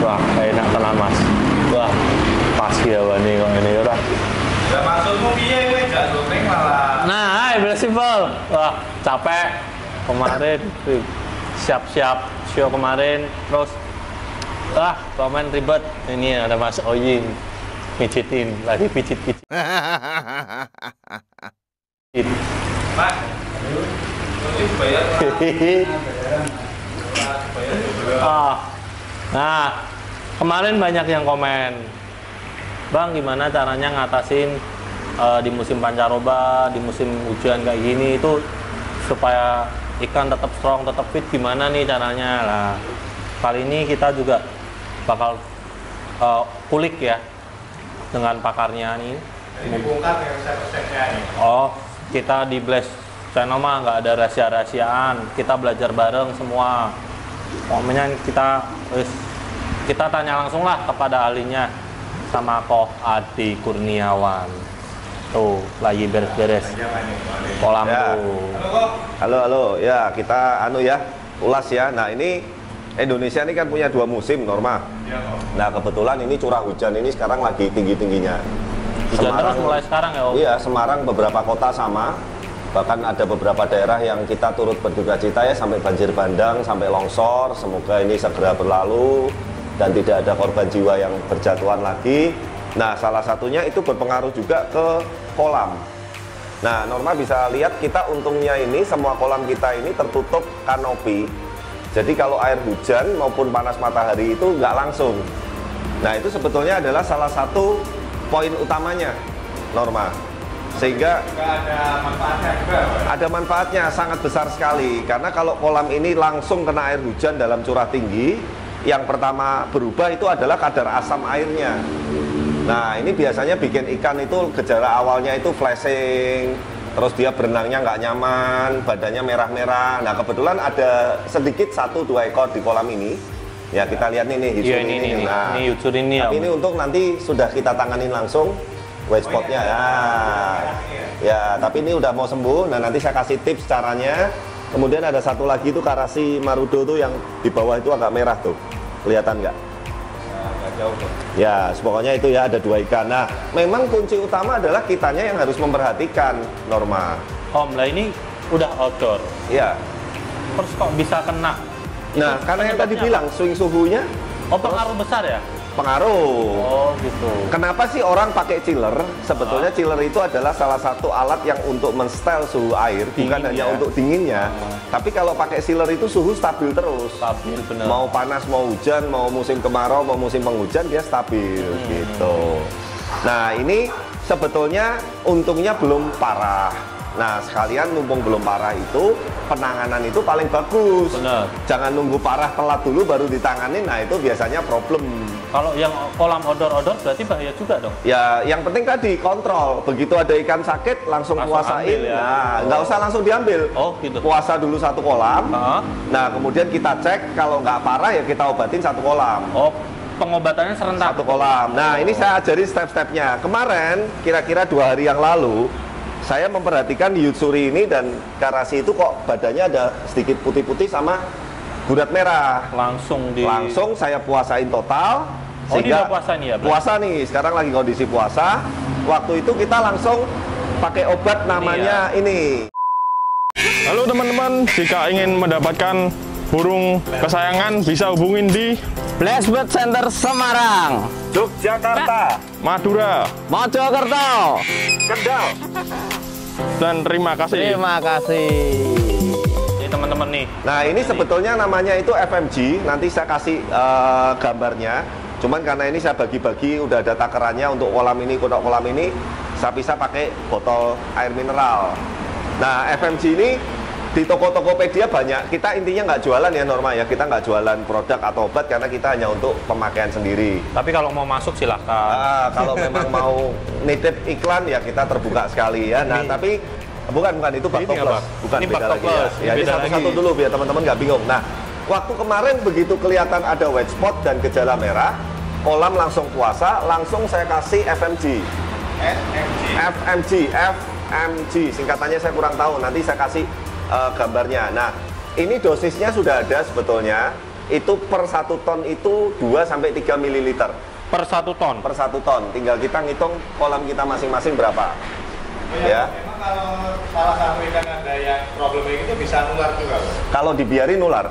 Wah, enak tenan Mas. Wah, pas ya nih kok ini ora. Ya maksudmu piye kowe gak dongeng malah. Nah, hai Festival. Wah, capek kemarin siap-siap show kemarin terus komen ribet. Ini ada Mas Oying pijitin, lagi pijit-pijit. Pak, nanti bayar. Nah, kemarin banyak yang komen, Bang, gimana caranya ngatasin di musim pancaroba, di musim hujan kayak gini itu supaya ikan tetap strong, tetap fit, gimana nih caranya? Lah, kali ini kita juga bakal kulik ya dengan pakarnya nih. Ini bongkar yang resep-resepnya nih. Oh, kita di Blast Channel mah nggak ada rahasia-rahasiaan, kita belajar bareng semua. Pokoknya kita tanya langsung lah kepada ahlinya, sama Koh Adi Kurniawan. Tuh, lagi beres-beres kolam ya. tuh. Halo, ya kita ulas ya. Nah ini Indonesia ini kan punya 2 musim, Norma. Nah kebetulan ini curah hujan ini sekarang lagi tinggi-tingginya. Hujan terus mulai sekarang ya Om? Iya, Semarang beberapa kota sama. Bahkan ada beberapa daerah yang kita turut berduka cita ya, sampai banjir bandang, sampai longsor. Semoga ini segera berlalu dan tidak ada korban jiwa yang berjatuhan lagi. Nah, salah satunya itu berpengaruh juga ke kolam. Nah, Norma bisa lihat kita untungnya ini semua kolam kita ini tertutup kanopi. Jadi kalau air hujan maupun panas matahari itu nggak langsung. Nah, itu sebetulnya adalah salah satu poin utamanya, Norma. Sehingga ada manfaatnya juga, Pak? ada manfaatnya sangat besar sekali, karena kalau kolam ini langsung kena air hujan dalam curah tinggi, yang pertama berubah itu adalah kadar asam airnya. Nah ini biasanya bikin ikan itu gejala awalnya itu flashing, terus dia berenangnya nggak nyaman, badannya merah-merah. Nah kebetulan ada sedikit 1-2 ekor di kolam ini. Ya kita lihat nih Iya, ini Nah, ini Yutsur ini ya. tapi ini untuk nanti sudah kita tanganin langsung white spotnya ya, tapi ini udah mau sembuh. Nah nanti saya kasih tips caranya. Kemudian ada satu lagi itu karasi marudo tuh yang di bawah itu agak merah tuh, kelihatan nggak? Agak jauh tuh. Ya pokoknya itu ya, ada 2 ikan. Nah memang kunci utama adalah kitanya yang harus memperhatikan, Norma. Om, lah ini udah outdoor, Ya. terus kok bisa kena? Nah Itu karena yang tadi penyebabnya bilang swing suhunya apa? Oh, pengaruh besar ya? pengaruh. Oh gitu. Kenapa sih orang pakai chiller? Sebetulnya chiller itu adalah salah satu alat yang untuk men-style suhu air, bukan Dingin hanya ya? untuk dinginnya. Tapi kalau pakai chiller itu suhu stabil terus. Stabil, bener. Mau panas, mau hujan, mau musim kemarau, mau musim penghujan, dia stabil gitu. Nah ini sebetulnya untungnya belum parah. Nah sekalian mumpung belum parah itu, penanganan itu paling bagus. Bener. Jangan nunggu parah telat dulu baru ditangani. Nah itu biasanya problem. Kalau yang kolam odor-odor berarti bahaya juga dong? Ya, yang penting tadi kontrol. Begitu ada ikan sakit, langsung puasain. ambil ya? Nah, nggak usah langsung diambil. Oh gitu. Puasa dulu 1 kolam. Hah? Nah, kemudian kita cek. Kalau nggak parah ya kita obatin 1 kolam. Oh, pengobatannya serentak? 1 kolam. Nah, ini saya ajarin step-stepnya. Kemarin, kira-kira 2 hari yang lalu, saya memperhatikan Yutsuri ini dan karasi itu kok badannya ada sedikit putih-putih sama bulat merah. Langsung saya puasain total. Oh, ini udah puasa nih ya? Puasa nih, sekarang lagi kondisi puasa. Waktu itu kita langsung pakai obat namanya ini. Halo teman-teman, jika ingin mendapatkan burung kesayangan bisa hubungin di Blast Center Semarang, Yogyakarta, Madura, Mojokerto, Kendal. dan terima kasih. Terima kasih. Ini teman-teman nih. Nah ini sebetulnya namanya itu FMG. Nanti saya kasih gambarnya. Cuman karena ini saya bagi-bagi, udah ada takarannya untuk kolam ini, kolam ini, saya bisa pakai botol air mineral. Nah FMG ini di toko Tokopedia banyak. Kita intinya nggak jualan ya, Norma ya. Kita nggak jualan produk atau obat karena kita hanya untuk pemakaian sendiri. Tapi kalau mau masuk silahkan. Kalau memang mau nitip iklan ya kita terbuka sekali ya. Nah tapi bukan itu bak Ini toples, apa? bukan Ini beda bak lagi ya. toples, Ya ini beda satu-satu lagi. dulu biar teman-teman nggak bingung. Nah waktu kemarin begitu kelihatan ada white spot dan gejala merah, kolam langsung puasa, langsung saya kasih FMG. FMG, singkatannya saya kurang tahu. Nanti saya kasih gambarnya. Nah ini dosisnya sudah ada sebetulnya. itu per 1 ton itu 2 sampai 3 ml Per 1 ton. per 1 ton. Tinggal kita ngitung kolam kita masing-masing berapa. Ya. Memang kalau salah satu ikan ada yang problemnya itu bisa nular juga, Bos. Kalau dibiarin nular.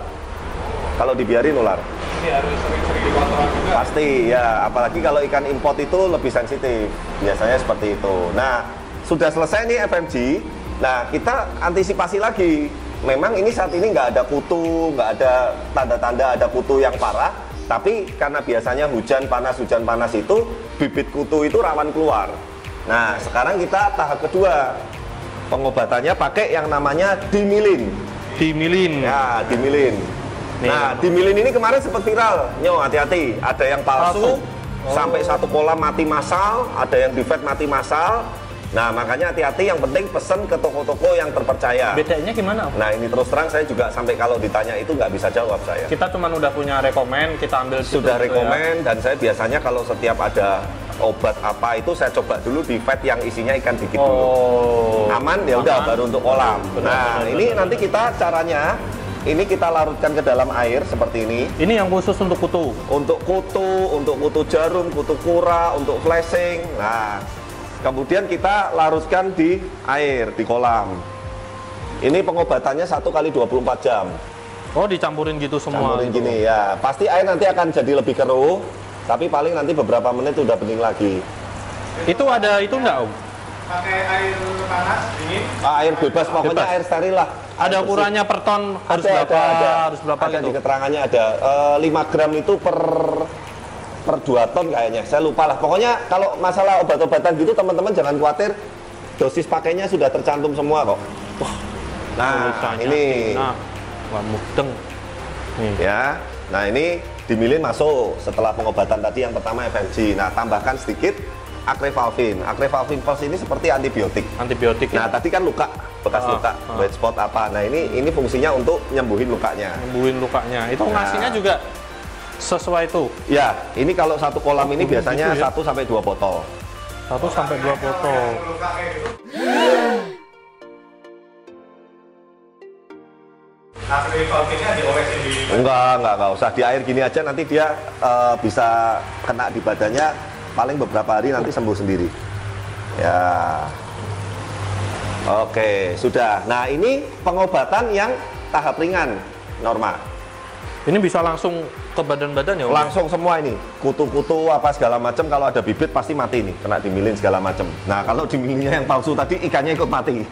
Kalau dibiarin nular. Ini harus sering-sering dikontrol juga. Pasti ya, apalagi kalau ikan import itu lebih sensitif. Biasanya seperti itu. Nah, sudah selesai nih FMG. Nah, kita antisipasi lagi. Memang ini saat ini nggak ada kutu, nggak ada tanda-tanda ada kutu yang parah. Tapi karena biasanya hujan panas itu, bibit kutu itu rawan keluar. Nah, sekarang kita tahap kedua. Pengobatannya pakai yang namanya dimilin. Dimilin. Ya, dimilin. Nah, dimilin ini kemarin sempat viral. Nyo, hati-hati. Ada yang palsu, sampai 1 kolam mati massal, ada yang di vet mati massal. Nah, makanya hati-hati, yang penting pesen ke toko-toko yang terpercaya. Bedanya gimana, Om? Nah, ini terus terang saya juga sampai kalau ditanya itu nggak bisa jawab saya. Kita cuma udah punya rekomen, kita ambil Sudah gitu rekomen, dan saya biasanya kalau setiap ada obat apa itu saya coba dulu di vet yang isinya ikan dikit ya. dulu. Oh. Aman, ya udah Aman. baru untuk kolam. Benar, Ini nanti kita caranya, ini kita larutkan ke dalam air seperti ini. Ini yang khusus untuk kutu. Untuk kutu jarum, kutu kura, untuk flashing. Nah, kemudian kita larutkan di air, di kolam. Ini pengobatannya 1 kali 24 jam. Oh, dicampurin gitu semua. Campurin gitu. gini ya. Pasti air nanti akan jadi lebih keruh, tapi paling nanti beberapa menit udah bening lagi. Itu ada itu enggak, Om? Pakai air panas, dingin. Air bebas, pokoknya Bebas. air steril lah. Ada Air ukurannya per ton harus bersih. berapa? Ada. Harus berapa Ada gitu? di keterangannya ada. 5 gram itu per 2 ton kayaknya. Saya lupa lah. Pokoknya kalau masalah obat-obatan gitu teman-teman jangan khawatir. Dosis pakainya sudah tercantum semua kok. Nah, Tulisannya. ini Nah, wah mudeng. Nih. ya. Nah, ini dimilin masuk setelah pengobatan tadi yang pertama FMG. Nah, tambahkan sedikit Acrevalvin. Acrevalvin Plus ini seperti antibiotik. Antibiotik Nah, ya. tadi kan luka, bekas luka, white spot apa. Nah, ini fungsinya untuk nyembuhin lukanya. Nyembuhin lukanya. Itu Nah. ngasihnya juga sesuai tuh. Ya, ini kalau satu kolam ini biasanya gitu ya? 1 sampai 2 botol. 1 sampai 2 botol. Luka kayak gitu. Acrevalvinnya diolesin di Enggak usah di air gini aja, nanti dia bisa kena di badannya, paling beberapa hari nanti sembuh sendiri. Ya. Oke, sudah. Nah, ini pengobatan yang tahap ringan, Norma. Ini bisa langsung ke badan-badan ya, Om? Langsung semua ini, kutu-kutu apa segala macam, kalau ada bibit pasti mati nih, kena dimilin segala macam. Nah, kalau dimilinnya yang palsu tadi, ikannya ikut mati.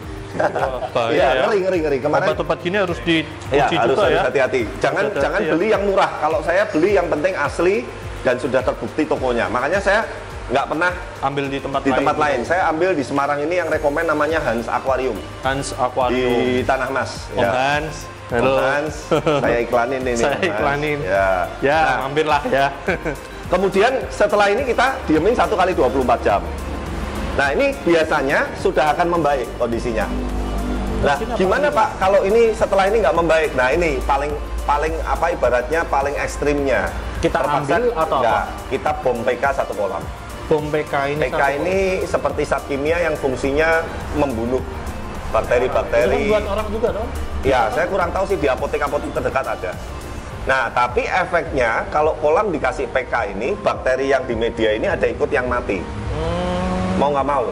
bahaya Iya, ya. ngeri. Kemarin Obat-obat gini harus diuji ya, harus juga ya. hati-hati. Jangan Hati-hati jangan ya. beli yang murah. Kalau saya beli yang penting asli dan sudah terbukti tokonya. Makanya saya nggak pernah Ambil di tempat di lain. tempat lain. Saya ambil di Semarang ini yang rekomen namanya Hans Aquarium Hans Aquarium. di Tanah Mas. Om Hans. Halo. Om Hans, saya iklanin ini. Saya Om Hans. iklanin. Ya. Ya, Nah, mampirlah ya. kemudian setelah ini kita diemin 1 kali 24 jam. Nah, ini biasanya sudah akan membaik kondisinya. Nah, gimana Pak kalau ini setelah ini nggak membaik? Nah, ini paling apa ibaratnya paling ekstrimnya. Kita ambil atau enggak, apa? kita bom PK 1 kolam. Bom PK ini. PK ini seperti zat kimia yang fungsinya membunuh bakteri-bakteri. Itu kan buat orang juga dong. Ya, saya kurang tahu sih di apotek-apotek terdekat ada. Nah, tapi efeknya kalau kolam dikasih PK ini, bakteri yang di media ini ada ikut yang mati. Mau nggak mau.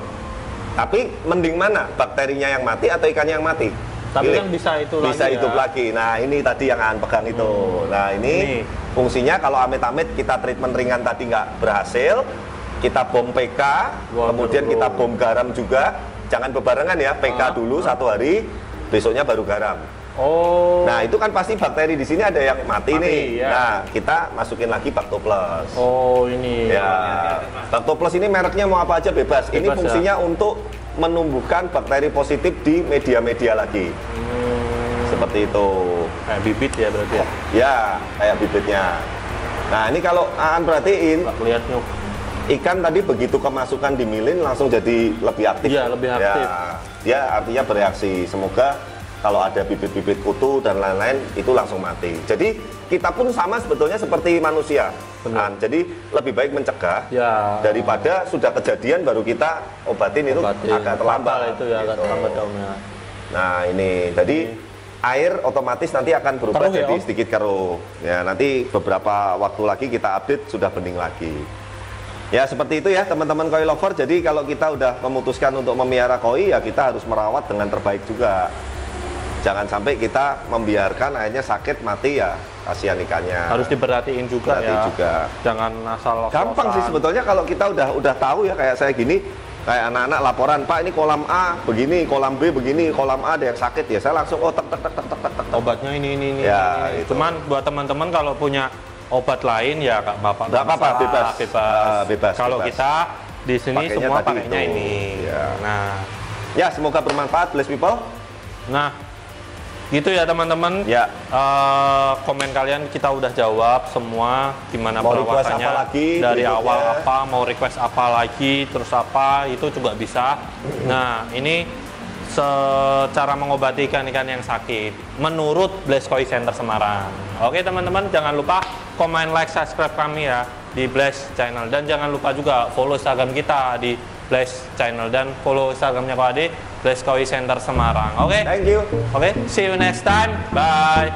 Tapi mending mana? Bakterinya yang mati atau ikannya yang mati? Tapi Pilih. kan bisa itu Bisa lagi hidup ya. lagi. Nah, ini tadi yang Aan pegang itu. Nah, ini fungsinya kalau amit-amit kita treatment ringan tadi nggak berhasil, kita bom PK, Waduh. kemudian kita bom garam juga. Jangan bebarengan ya, PK dulu 1 hari, besoknya baru garam. Oh. Nah, itu kan pasti bakteri di sini ada yang mati nih. ya. Nah, kita masukin lagi Bactoplus. Oh, ini. Ya, Bactoplus ini mereknya mau apa aja bebas. Ini Bebas, fungsinya untuk menumbuhkan bakteri positif di media-media lagi. Seperti itu. Kayak bibit ya berarti ya. Ya, kayak bibitnya. Nah, ini kalau Aan perhatiin, Nggak lihat nyuk. ikan tadi begitu kemasukan di milin langsung jadi lebih aktif. Iya, lebih aktif. Ya, dia artinya bereaksi. Semoga kalau ada bibit-bibit kutu dan lain-lain itu langsung mati. Jadi kita pun sama sebetulnya seperti manusia. Benar. An. Jadi lebih baik mencegah Ya. daripada sudah kejadian baru kita obatin itu Obatin. agak terlambat. Fatal itu ya, agak gitu. terlambat daunnya. Nah, ini tadi air otomatis nanti akan berubah Keruh ya, jadi Om? sedikit keruh. Ya, nanti beberapa waktu lagi kita update sudah bening lagi. Ya, seperti itu ya teman-teman koi lover. Jadi kalau kita udah memutuskan untuk memelihara koi, ya kita harus merawat dengan terbaik juga. Jangan sampai kita membiarkan airnya sakit mati, ya kasihan ikannya. Harus diperhatiin juga Berarti ya. juga. Jangan asal Gampang sih sebetulnya kalau kita udah tahu ya, kayak saya gini, kayak anak-anak laporan, Pak ini kolam A begini, kolam B begini, kolam A ada yang sakit, ya saya langsung tek. Obatnya ini. Ya, ini. itu. Cuman buat teman-teman kalau punya obat lain ya nggak apa-apa. Nggak apa-apa, Bisa, bebas. Kalau Bebas. kita di sini Pakainya semua tadi pakainya itu. ini. Ya. Nah, Ya, semoga bermanfaat, bless people. nah gitu ya teman-teman. Ya. Komen kalian kita udah jawab semua, gimana Mau request perawatannya apa lagi dari berikutnya? awal apa, mau request apa lagi, terus apa itu juga bisa. Nah ini secara mengobati ikan-ikan yang sakit menurut Bless Koi Center Semarang. Oke teman-teman, jangan lupa komen, like, subscribe kami ya di Bless Channel, dan jangan lupa juga follow Instagram kita di Bless Channel dan follow Instagramnya Ko Ade, Bless Koi Center Semarang. Oke? Thank you. Oke, see you next time. Bye.